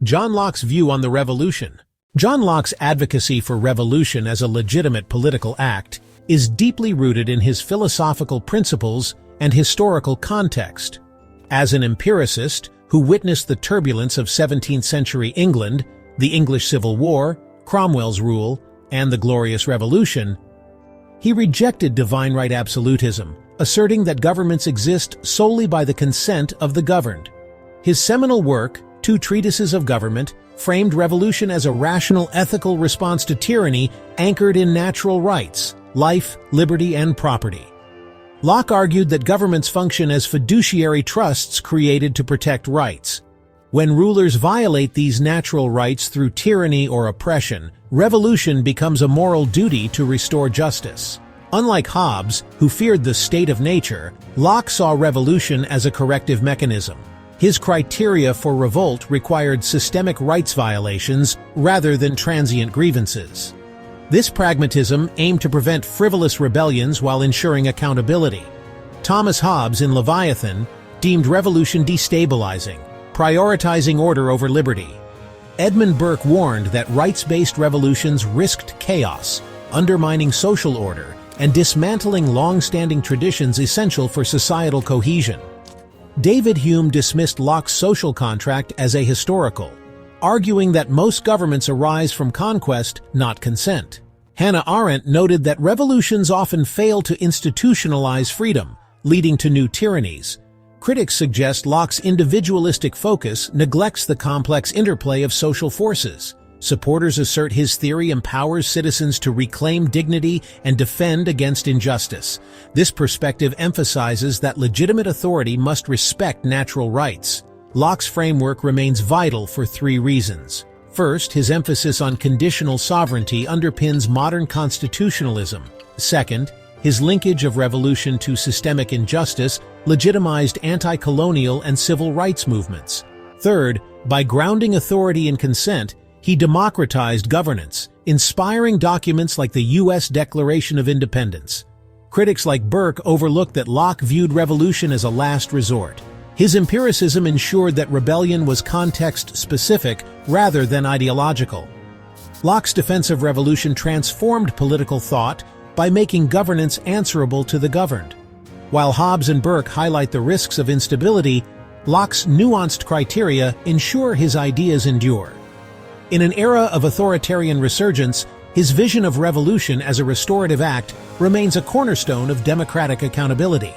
John Locke's view on the revolution. John Locke's advocacy for revolution as a legitimate political act is deeply rooted in his philosophical principles and historical context. As an empiricist who witnessed the turbulence of 17th-century England, the English Civil War, Cromwell's rule, and the Glorious Revolution, he rejected divine right absolutism, asserting that governments exist solely by the consent of the governed. His seminal work, Two Treatises of Government, framed revolution as a rational ethical response to tyranny anchored in natural rights, life, liberty, and property. Locke argued that governments function as fiduciary trusts created to protect rights. When rulers violate these natural rights through tyranny or oppression, revolution becomes a moral duty to restore justice. Unlike Hobbes, who feared the state of nature, Locke saw revolution as a corrective mechanism. His criteria for revolt required systemic rights violations rather than transient grievances. This pragmatism aimed to prevent frivolous rebellions while ensuring accountability. Thomas Hobbes in Leviathan deemed revolution destabilizing, prioritizing order over liberty. Edmund Burke warned that rights-based revolutions risked chaos, undermining social order, and dismantling long-standing traditions essential for societal cohesion. David Hume dismissed Locke's social contract as ahistorical, arguing that most governments arise from conquest, not consent. Hannah Arendt noted that revolutions often fail to institutionalize freedom, leading to new tyrannies. Critics suggest Locke's individualistic focus neglects the complex interplay of social forces. Supporters assert his theory empowers citizens to reclaim dignity and defend against injustice. This perspective emphasizes that legitimate authority must respect natural rights. Locke's framework remains vital for three reasons. First, his emphasis on conditional sovereignty underpins modern constitutionalism. Second, his linkage of revolution to systemic injustice legitimized anti-colonial and civil rights movements. Third, by grounding authority in consent, he democratized governance, inspiring documents like the U.S. Declaration of Independence. Critics like Burke overlooked that Locke viewed revolution as a last resort. His empiricism ensured that rebellion was context-specific rather than ideological. Locke's defense of revolution transformed political thought by making governance answerable to the governed. While Hobbes and Burke highlight the risks of instability, Locke's nuanced criteria ensure his ideas endure. In an era of authoritarian resurgence, his vision of revolution as a restorative act remains a cornerstone of democratic accountability.